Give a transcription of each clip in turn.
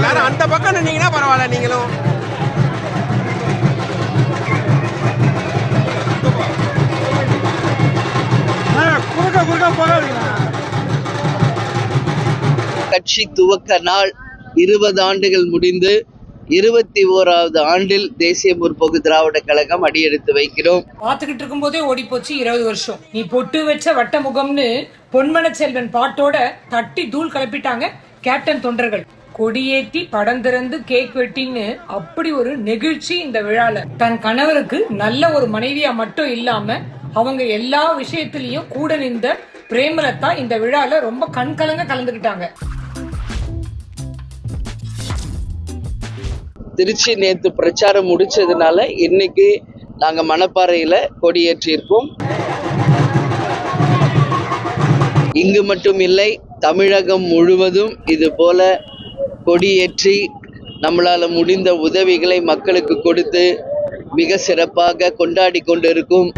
யாரும் அந்த பக்கம் நின்னீங்கன்னா பரவாயில்ல. நீங்களும் கட்சி துவக்க நாள் 20 ஆண்டுகள் முடிந்து 21வது ஆண்டில் தேசிய முற்போக்கு திராவிட கழகம் அடியெடுத்து வைக்கிறோம். பார்த்துக்கிட்டு இருக்கும் போதே ஓடி போச்சு 20 வருஷம். நீ பொட்டு வச்ச வட்ட முகம்னு பொன்மன செல்வன் பாட்டோட தட்டி தூள் கிளப்பிட்டாங்க கேப்டன் தொண்டர்கள். கொடியேற்றி படம் திறந்து கேக் வெட்டின்னு அப்படி ஒரு நெகிழ்ச்சி இந்த விழால. தன் கணவருக்கு நல்ல ஒரு மனைவியா மட்டும் இல்லாம அவங்க எல்லா விஷயத்திலையும் கூட நின்ற பிரேமலதா இந்த விழால ரொம்ப கண்கலங்க கலந்துக்கிட்டாங்க. திருச்சி நேத்து பிரச்சாரம் முடிச்சதுனால இன்னைக்கு நாங்க மணப்பாறையில கொடியேற்றி இருக்கோம். இங்கு மட்டும் இல்லை, தமிழகம் முழுவதும் இது போல கொடியேற்றி நம்மளால முடிந்த உதவிகளை மக்களுக்கு கொடுத்து மிக சிறப்பாக கொண்டாடி கொண்டிருக்கும்.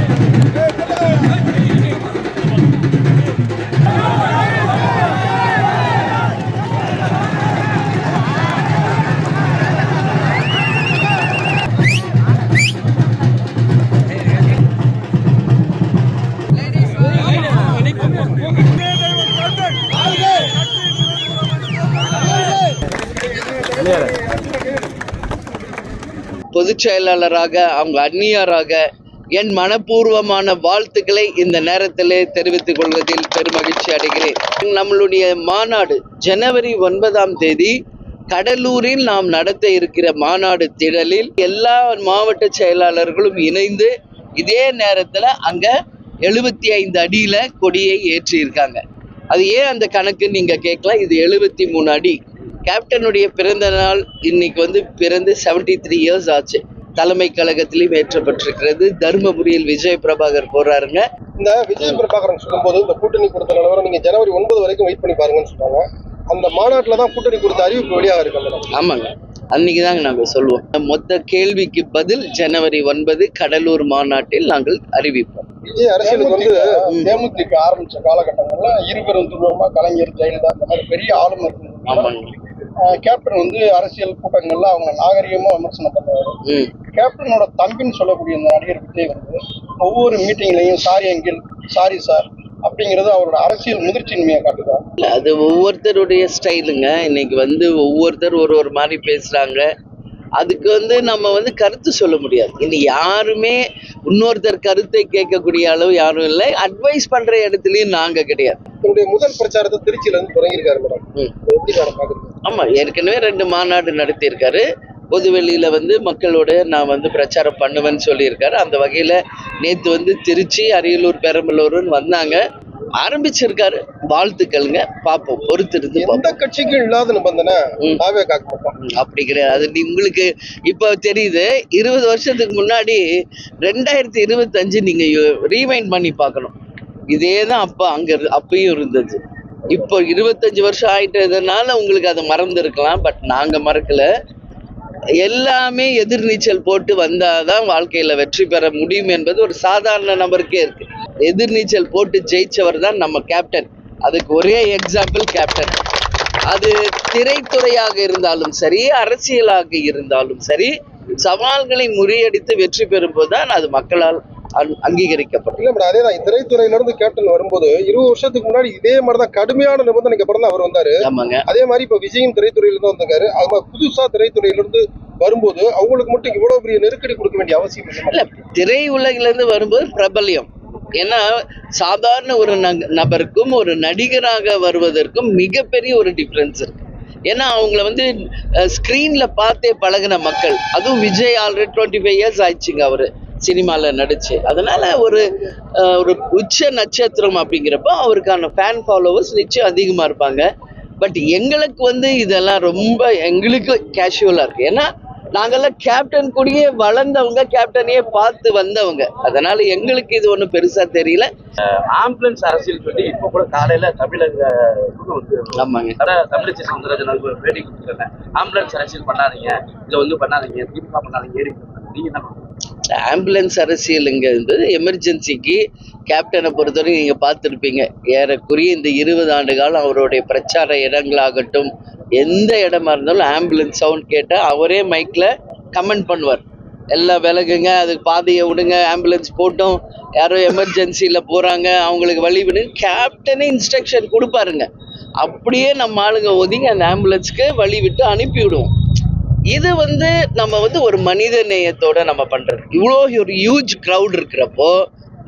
பொதுச் செயலாளராக அவங்க அந்நியராக என் மனப்பூர்வமான வாழ்த்துக்களை இந்த நேரத்திலே தெரிவித்துக் கொள்வதில் பெருமகிழ்ச்சி அடைகிறேன். நம்மளுடைய மாநாடு ஜனவரி 9ஆம் தேதி கடலூரில் நாம் நடத்த இருக்கிற மாநாடு திடலில் எல்லா மாவட்ட செயலாளர்களும் இணைந்து இதே நேரத்துல அங்க 75 அடியில கொடியை ஏற்றி இருக்காங்க. அது ஏன் அந்த கணக்கு நீங்க கேட்கலாம். இது 73 அடி. கேப்டனுடைய பிறந்த நாள் இன்னைக்கு பிறந்து 73 இயர்ஸ் ஆச்சு. தலைமை கழகத்திலையும் ஏற்றப்பட்டிருக்கிறது. தர்மபுரியில் விஜய் பிரபாகர் போறாருங்க. இந்த விஜய் பிரபாகரன் சொல்லும்போது இந்த கூட்டணி கொடுத்த நிலவரம் நீங்க ஜனவரி 9 வரைக்கும் வெயிட் பண்ணி பாருங்கன்னு சொன்னாங்க. அந்த மாநாட்டில் தான் கூட்டணி கொடுத்த அறிவிப்பு வெளியாக இருக்கு. ஆமாங்க, அன்னைக்கு தாங்க நாங்க சொல்லுவோம். மொத்த கேள்விக்கு பதில் ஜனவரி 9 கடலூர் மாநாட்டில் நாங்கள் அறிவிப்போம். விஜய் அரசியலுக்கு தேமுதிக ஆரம்பிச்ச காலகட்டங்கள்ல இருபெரும் துருவமா கலைஞர், ஜெயலலிதா அந்த மாதிரி பெரிய ஆளுநர். ஆமாங்க. கேப்டன் அரசியல் கூட்டங்கள்ல அவங்க நாகரிகமா விமர்சனம் பண்ணுவாரு. கேப்டனோட தம்பின்னு சொல்லக்கூடிய இந்த நடிகர் விஜய் ஒவ்வொரு மீட்டிங்லையும் சாரி அங்கிள், சாரி சார் அப்படிங்கிறது அவரோட அரசியல் முதிர்ச்சியின்மையை காட்டுதா? அது ஒவ்வொருத்தருடைய ஸ்டைலுங்க. இன்னைக்கு ஒவ்வொருத்தர் ஒரு மாதிரி பேசுறாங்க. அதுக்கு நம்ம கருத்து சொல்ல முடியாது. இனி யாருமே இன்னொருத்தர் கருத்தை கேட்கக்கூடிய அளவு யாரும் இல்லை. அட்வைஸ் பண்ற இடத்துலயும் நாங்க கிடையாது. என்னுடைய முதல் பிரச்சாரத்தை திருச்சியில இருந்து தொடங்கியிருக்காரு மேடம். எப்படி மேடம் பாக்குறீங்க? ஆமா, ஏற்கனவே 2 மாநாடு நடத்தியிருக்காரு. பொதுவெளியில மக்களோட நான் பிரச்சாரம் பண்ணுவேன்னு சொல்லியிருக்காரு. அந்த வகையில நேத்து திருச்சி, அரியலூர், பெரம்பலூர்னு வந்தாங்க, ஆரம்பிச்சிருக்காரு. வாழ்த்துக்கள்ங்க. பார்ப்போம், பொறுத்திருந்து. எந்த கட்சிக்கும் இல்லாத நிபந்தனை அப்படி கிடையாது. அது உங்களுக்கு இப்ப தெரியுது. 20 வருஷத்துக்கு முன்னாடி 2025 நீங்க ரீவைண்ட் பண்ணி பார்க்கணும். இதேதான் அப்பயும் இருந்தது. இப்போ 25 வருஷம் ஆயிட்டதுனால உங்களுக்கு அதை மறந்துருக்கலாம். பட் நாங்க மறக்கல. எல்லாமே எதிர்நீச்சல் போட்டு வந்தாதான் வாழ்க்கையில வெற்றி பெற முடியும் என்பது ஒரு சாதாரண நபருக்கே இருக்கு. எதிர்நீச்சல் போட்டு ஜெயிச்சவர் தான் நம்ம கேப்டன். அதுக்கு ஒரே எக்ஸாம்பிள் கேப்டன். அது திரைத்துறையாக இருந்தாலும் சரி, அரசியலாக இருந்தாலும் சரி, சவால்களை முறியடித்து வெற்றி பெறும் போதுதான் அது மக்களால் அங்கீகரிக்கப்படும். அதேதான் திரைத்துறையில இருந்து கேப்டன் வரும்போது 20 வருஷத்துக்கு முன்னாடி இதே மாதிரிதான் கடுமையான நிபந்தனைக்கு அப்புறம் தான் அவர் வந்தாரு. அதே மாதிரி இப்ப விஜயும் திரைத்துறையில இருந்து வந்தாரு. அது மாதிரி புதுசா திரைத்துறையில இருந்து வரும்போது அவங்களுக்கு மட்டும் இவ்வளவு பெரிய நெருக்கடி கொடுக்க வேண்டிய அவசியம் இல்லை. திரை உலகில இருந்து வரும்போது பிரபல்யம். ஏன்னா சாதாரண ஒரு நபருக்கும் ஒரு நடிகராக வருவதற்கும் மிகப்பெரிய ஒரு டிஃபரன்ஸ் இருக்கு. ஏன்னா அவங்கள ஸ்கிரீன்ல பார்த்தே பழகின மக்கள். அதுவும் விஜய் ஆல்ரெடி 25 இயர்ஸ் ஆயிடுச்சுங்க அவரு சினிமால நடிச்சு. அதனால ஒரு உச்ச நட்சத்திரம் அப்படிங்கிறப்ப அவருக்கான ஃபேன் ஃபாலோவர்ஸ் நிச்சயம் அதிகமா இருப்பாங்க. பட் எங்களுக்கு இதெல்லாம் ரொம்ப எங்களுக்கு கேஷுவலா இருக்கு. ஏன்னா நாங்கெல்லாம் கேப்டன் கூடயே வளர்ந்தவங்க, கேப்டனையே பார்த்து வந்தவங்க. அதனால எங்களுக்கு இது ஒன்றும் பெருசா தெரியல. ஆம்புலன்ஸ் அரசியல் சொல்லி இப்போ கூட காலையில தமிழக ஆமாங்க தமிழிசை சவுந்தரராஜன் பேட்டி கொடுத்துருக்காங்க. ஆம்புலன்ஸ் அரசியல் பண்ணாதீங்க, இதை பண்ணாதீங்க, திமுக பண்ணாதீங்க. நீங்க என்ன பண்ணுங்க? ஆம்புலன்ஸ் அரசியலுங்கிறது எமர்ஜென்சிக்கு கேப்டனை பொறுத்தவரைக்கும் நீங்க பார்த்துருப்பீங்க. ஏறக்குறைய இந்த 20 ஆண்டு காலம் அவருடைய பிரச்சார இடங்களாகட்டும், எந்த இடமா இருந்தாலும் ஆம்புலன்ஸ் சவுண்ட் கேட்டால் அவரே மைக்கில் கமெண்ட் பண்ணுவார். எல்லாம் விலகுங்க, அதுக்கு பாதையை விடுங்க, ஆம்புலன்ஸ் போட்டோம், யாரோ எமர்ஜென்சியில் போகிறாங்க, அவங்களுக்கு வழி விடுங்க, கேப்டனே இன்ஸ்ட்ரக்ஷன் கொடுப்பாருங்க. அப்படியே நம்ம ஆளுங்க ஒதுங்கி அந்த ஆம்புலன்ஸ்க்கு வழி விட்டு அனுப்பி விடுவோம். இது நம்ம ஒரு மனித நேயத்தோட நம்ம பண்றது. இவ்வளோ ஒரு ஹியூஜ் க்ரௌட் இருக்கிறப்போ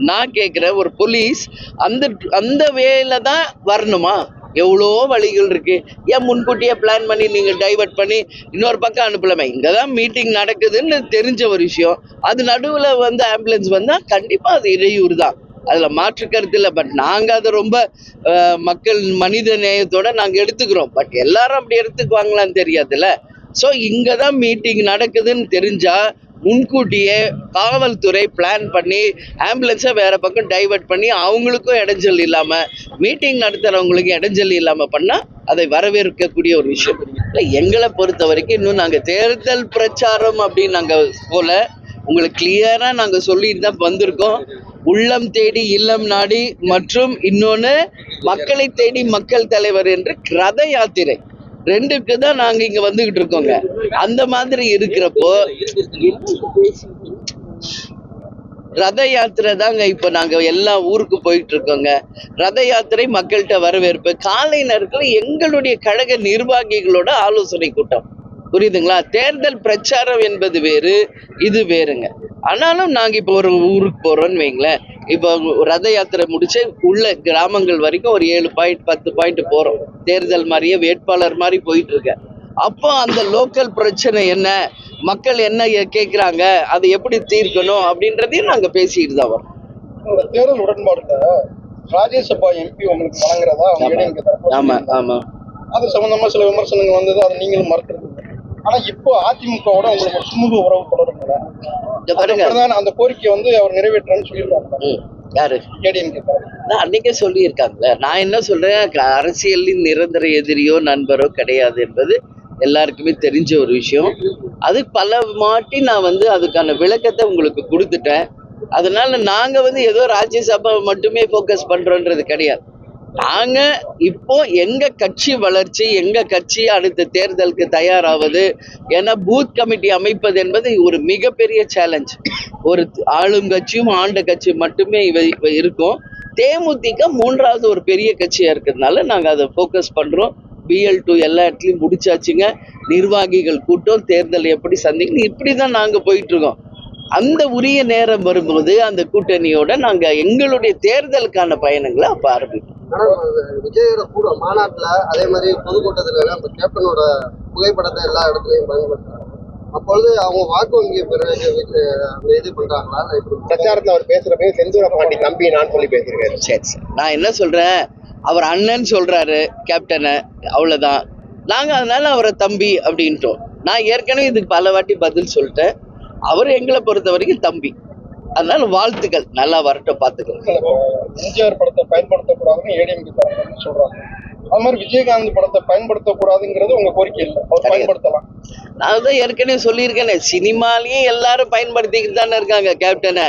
நான் கேட்குறேன், ஒரு போலீஸ் அந்த அந்த வேல தான் வரணுமா? எவ்வளோ வழிகள் இருக்கு. ஏன் முன்கூட்டியே பிளான் பண்ணி நீங்கள் டைவர்ட் பண்ணி இன்னொரு பக்கம் அனுப்பலாமே? இங்கே தான் மீட்டிங் நடக்குதுன்னு தெரிஞ்ச ஒரு விஷயம், அது நடுவில் ஆம்புலன்ஸ் வந்தால் கண்டிப்பாக அது இடையூறு தான், அதில் மாற்று கருத்து இல்லை. பட் நாங்கள் அதை ரொம்ப மக்கள் மனித நேயத்தோட நாங்கள் எடுத்துக்கிறோம். பட் எல்லாரும் அப்படி எடுத்துக்குவாங்களான்னு தெரியாதுல்ல. ஸோ இங்கே தான் மீட்டிங் நடக்குதுன்னு தெரிஞ்சால் முன்கூட்டியே காவல்துறை பிளான் பண்ணி ஆம்புலன்ஸை வேற பக்கம் டைவர்ட் பண்ணி அவங்களுக்கும் இடைஞ்சல் இல்லாமல், மீட்டிங் நடத்துகிறவங்களுக்கும் இடைஞ்சல் இல்லாமல் பண்ணால் அதை வரவேற்கக்கூடிய ஒரு விஷயம். இல்லை, எங்களை பொறுத்த வரைக்கும் இன்னும் நாங்கள் தேர்தல் பிரச்சாரம் அப்படின்னு நாங்கள் போல, உங்களுக்கு கிளியராக நாங்கள் சொல்லிட்டு தான் வந்திருக்கோம். உள்ளம் தேடி இல்லம் நாடி மற்றும் இன்னொன்று மக்களை தேடி மக்கள் தலைவர் என்று ரத யாத்திரை ரெண்டுக்கு தான் நாங்க இங்க வந்துகிட்டு இருக்கோங்க. அந்த மாதிரி இருக்கிறப்போ ரத யாத்திரை தாங்க இப்ப நாங்க எல்லா ஊருக்கு போயிட்டு இருக்கோங்க. ரத யாத்திரை மக்கள்கிட்ட வரவேற்பு. காலை நேரத்துல எங்களுடைய கழக நிர்வாகிகளோட ஆலோசனை கூட்டம், புரியுதுங்களா? தேர்தல் பிரச்சாரம் என்பது வேறு, இது வேறுங்க. ஆனாலும் நாங்க இப்போ ஒரு ஊருக்கு போறோம்னு வைங்களேன், இப்போ ரத யாத்திரை முடிச்சு உள்ள கிராமங்கள் வரைக்கும் ஒரு 7 பாயிண்ட் 10 பாயிண்ட் போறோம். தேர்தல் மாதிரியே வேட்பாளர் மாதிரி போயிட்டு இருக்க. அப்போ அந்த லோக்கல் பிரச்சனை என்ன, மக்கள் என்ன கேட்குறாங்க, அதை எப்படி தீர்க்கணும் அப்படின்றதையும் நாங்க பேசிட்டு தான் வரோம். தேர்தல் உடன்பாடுல ராஜ்யசபா எம்பி உங்களுக்கு வழங்குறதா? ஆமா ஆமா, அது சம்பந்தமா சில விமர்சனங்கள் வந்தது, அதை நீங்களும் மறுக்கிறது. ஆனா இப்போ அதிமுகவோட உங்களுக்கு ஒரு சுமூக உறவு தொடருங்களா? அந்த கோரிக்கை அவர் நிறைவேற்றன்னு சொல்லியிருக்காங்க. யாரு? நான் அன்னைக்கே சொல்லியிருக்காங்களே. நான் என்ன சொல்றேன், அரசியலின் நிரந்தர எதிரியோ நண்பரோ கிடையாது என்பது எல்லாருக்குமே தெரிஞ்ச ஒரு விஷயம். அது பல மாட்டி நான் அதுக்கான விளக்கத்தை உங்களுக்கு கொடுத்துட்டேன். அதனால நாங்க ஏதோ ராஜ்யசபா மட்டுமே ஃபோக்கஸ் பண்றோன்றது கிடையாது. நாங்க இப்போ எங்க கட்சி வளர்ச்சி, எங்க கட்சி அடுத்த தேர்தலுக்கு தயாராவது. ஏன்னா பூத் கமிட்டி அமைப்பது என்பது ஒரு மிகப்பெரிய சேலஞ்ச். ஒரு ஆளுங்கட்சியும் ஆண்ட கட்சி மட்டுமே இவ இருக்கும். தேமுதிக 3வது ஒரு பெரிய கட்சியா இருக்கிறதுனால நாங்க அதை ஃபோக்கஸ் பண்றோம். BL2 எல்லா இடத்துலயும் முடிச்சாச்சுங்க. நிர்வாகிகள் கூட்டம், தேர்தல் எப்படி சந்திக்கணும், இப்படிதான் நாங்க போயிட்டு இருக்கோம். அந்த உரிய நேரம் வரும்போது அந்த கூட்டணியோட நாங்க எங்களுடைய தேர்தலுக்கான பயணங்களை அப்ப ஆரம்பிப்போம். விஜயோட கூட மாநாட்டுல அதே மாதிரி பொதுக்கூட்டத்துல அந்த கேப்டனோட புகைப்படத்தை எல்லா இடத்துலயும் பயன்படுத்துறாங்க. அப்பொழுது அவங்க வாக்கு வங்கி இது பண்றாங்களா? பிரச்சாரத்துல அவர் பேசுறப்ப செந்தூர பாண்டி தம்பி நான் சொல்லி பேசிருக்காரு. சரி, நான் என்ன சொல்றேன், அவர் அண்ணன் சொல்றாரு கேப்டனை, அவ்வளவுதான். நாங்க அதனால அவரை தம்பி அப்படின்ட்டோம். நான் ஏற்கனவே இதுக்கு பல வாட்டி பதில் சொல்லிட்டேன். அவர் எங்களை பொறுத்த வரைக்கும் தம்பி. அதனால வாழ்த்துக்கள், நல்லா வரட்டும், பார்த்துக்கலாம். எம்ஜிஆர் படத்தை பயன்படுத்தக்கூடாதுன்னு ஏடிஎம்கே தரப்புன்னு சொல்றாங்க. அது மாதிரி விஜயகாந்த் படத்தை பயன்படுத்தக்கூடாதுங்கிறது உங்க கோரிக்கை இல்லை, அவர் பயன்படுத்தலாம். நான் தான் ஏற்கனவே சொல்லியிருக்கேனே, சினிமாலேயே எல்லாரும் பயன்படுத்திக்கிட்டு தானே இருக்காங்க கேப்டனை.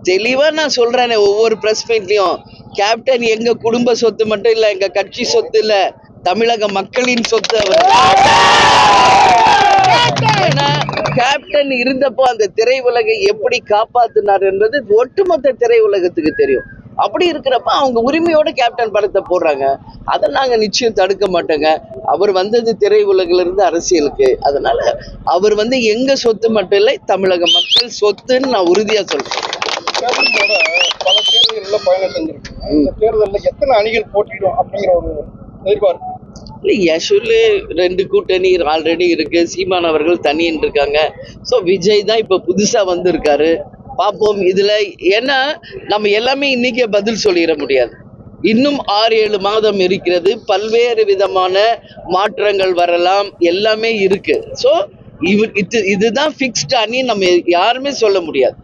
தெளிவா நான் சொல்றேனே ஒவ்வொரு பிரஸ் மீட்லயும், கேப்டன் எங்க குடும்ப சொத்து மட்டும் இல்ல, எங்க கட்சி சொத்து இல்ல, தமிழக மக்களின் சொத்து அவர். கேப்டன் இருந்தப்போ அந்த திரை உலகை எப்படி காப்பாத்தினார் என்பது ஒட்டுமொத்த திரை உலகத்துக்கு தெரியும். அப்படி இருக்கிறப்ப அவங்க உரிமையோட கேப்டன் படத்தை போடுறாங்க. அதை நாங்க நிச்சயம் தடுக்க மாட்டோங்க. அவர் வந்தது திரை உலகில இருந்து அரசியலுக்கு. அதனால அவர் எங்க சொத்து மட்டும் இல்லை, தமிழக மக்கள் சொத்துன்னு நான் உறுதியா சொல்றேன். பல தேர்தல்கள்ல பயணம் செஞ்சிருக்கு. இந்த தேர்தல்ல எத்தனை அணிகள் போட்டிடும் அப்படிங்கிற ஒரு எதிர்பார்ப்பு இல்லை. யஷுலே 2 கூட்டணி ஆல்ரெடி இருக்கு. சீமான் அவர்கள் தனின்னு இருக்காங்க. ஸோ விஜய் தான் இப்போ புதுசா வந்திருக்காரு. பார்ப்போம் இதுல. ஏன்னா நம்ம எல்லாமே இன்னைக்கே பதில் சொல்லிட முடியாது. இன்னும் 6-7 மாதம் இருக்கிறது. பல்வேறு விதமான மாற்றங்கள் வரலாம், எல்லாமே இருக்கு. ஸோ இதுதான் ஃபிக்ஸ்ட் அணி நம்ம யாருமே சொல்ல முடியாது.